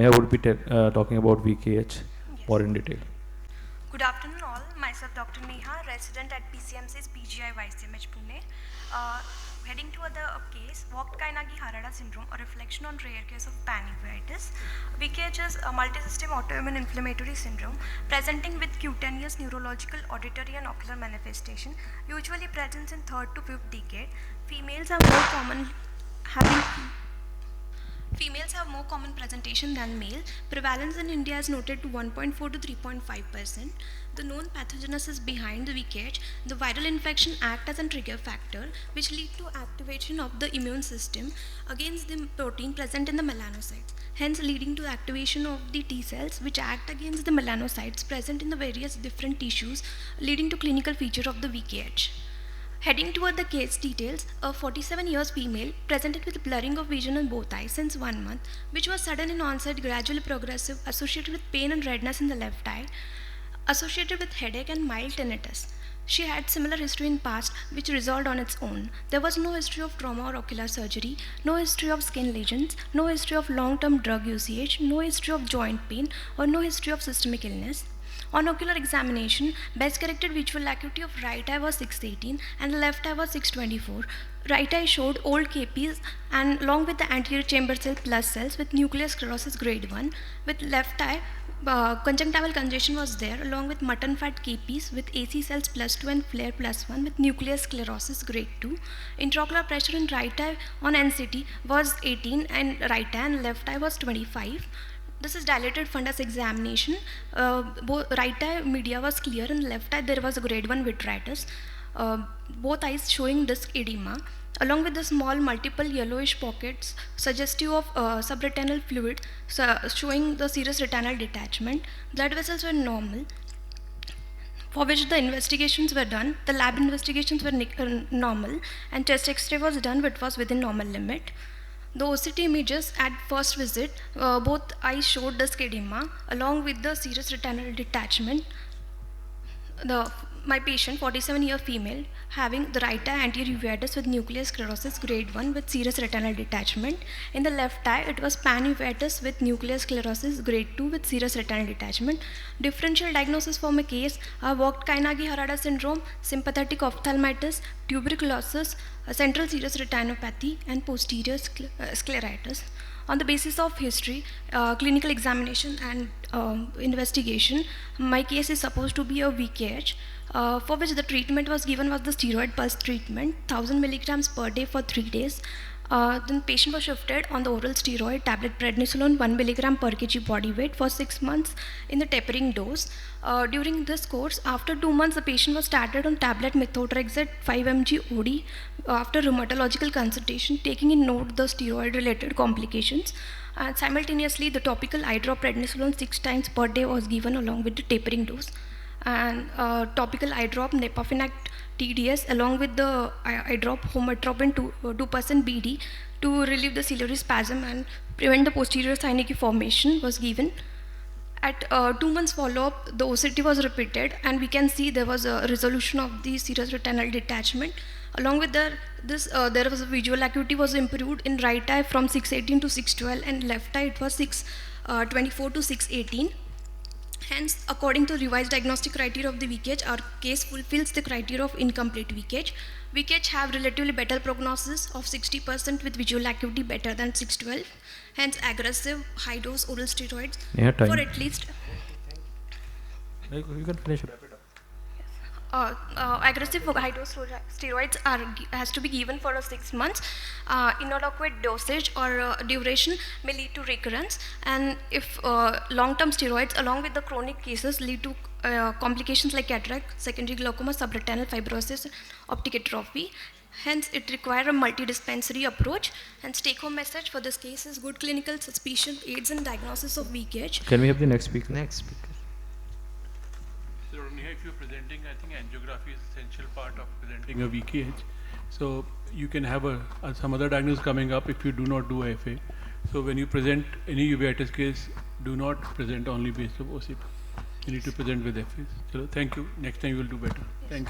Neha would be talking about VKH more in detail. Good afternoon all. Myself Dr. Neha, resident at PCMC's PGI YCMH Pune. Heading to other case, Vogt-Kainagi-Harada syndrome, a reflection on rare case of panuveitis. VKH is a multisystem autoimmune inflammatory syndrome presenting with cutaneous, neurological, auditory and ocular manifestation, usually present in 3rd to 5th decade. Females have more common presentation than male. Prevalence in India is noted to 1.4 to 3.5%. The known pathogenesis behind the VKH, the viral infection act as a trigger factor which lead to activation of the immune system against the protein present in the melanocytes, hence leading to activation of the T cells which act against the melanocytes present in the various different tissues, leading to clinical feature of the VKH. Heading toward the case details, a 47 years female presented with blurring of vision in both eyes since 1 month, which was sudden in onset, gradually progressive, associated with pain and redness in the left eye, associated with headache and mild tinnitus. She had similar history in past which resolved on its own. There was no history of trauma or ocular surgery, no history of skin lesions, no history of long-term drug usage, no history of joint pain, or no history of systemic illness. On ocular examination, best corrected visual acuity of right eye was 618 and left eye was 624. Right eye showed old KPs and along with the anterior chamber cell plus cells with nuclear sclerosis grade 1. With left eye, conjunctival congestion was there along with mutton fat KPs with AC cells plus 2 and flare plus 1 with nuclear sclerosis grade 2. Intraocular pressure in right eye on NCT was 18 and right eye and left eye was 25. This is dilated fundus examination. Both right eye media was clear and left eye there was a grade 1 vitritis. Both eyes showing disc edema along with the small multiple yellowish pockets suggestive of subretinal fluid showing the serous retinal detachment. Blood vessels were normal, for which the investigations were done. The lab investigations were normal and chest x-ray was done which was within normal limit. The OCT images at first visit, both eyes showed disc edema along with the serous retinal detachment. My patient, 47-year female, having the right eye anterior uveitis with nuclear sclerosis grade 1 with serous retinal detachment. In the left eye, it was panuveitis with nuclear sclerosis grade 2 with serous retinal detachment. Differential diagnosis for my case are Vogt-Kainagi-Harada syndrome, sympathetic ophthalmitis, tuberculosis, central serous retinopathy, and posterior scleritis. On the basis of history, clinical examination and investigation, my case is supposed to be a VKH, for which the treatment was given was the steroid pulse treatment, 1000 milligrams per day for 3 days. Then patient was shifted on the oral steroid tablet prednisolone 1 milligram per kg body weight for 6 months in the tapering dose. During this course, after 2 months, the patient was started on tablet methotrexate 5 mg OD after rheumatological consultation, taking in note the steroid-related complications. And simultaneously, the topical eye drop prednisolone 6 times per day was given along with the tapering dose. And topical eye drop Nepafinac TDS along with the eye drop homatropin 2% BD to relieve the ciliary spasm and prevent the posterior synecdoche formation was given. At 2 months follow-up, the OCT was repeated and we can see there was a resolution of the serous retinal detachment. Along with there was a visual acuity was improved in right eye from 618 to 612 and left eye it was 624 to 618. Hence, according to revised diagnostic criteria of the VKH, our case fulfills the criteria of incomplete VKH. VKH have relatively better prognosis of 60% with visual acuity better than 612. Hence, aggressive high-dose oral steroids for at least. You can finish it. Aggressive high-dose steroids has to be given for 6 months. Inadequate dosage or duration may lead to recurrence, and if long-term steroids along with the chronic cases lead to complications like cataract, secondary glaucoma, subretinal fibrosis, optic atrophy. Hence, it requires a multidispensary approach. And take-home message for this case is good clinical suspicion aids in diagnosis of VKH. Can we have the next speaker? So, Neha, if you're presenting, I think angiography is essential part of presenting a VKH. So, you can have some other diagnosis coming up if you do not do FA. So, when you present any uveitis case, do not present only based on OCT. You need to present with FAs. So, thank you. Next time you will do better. Thank you.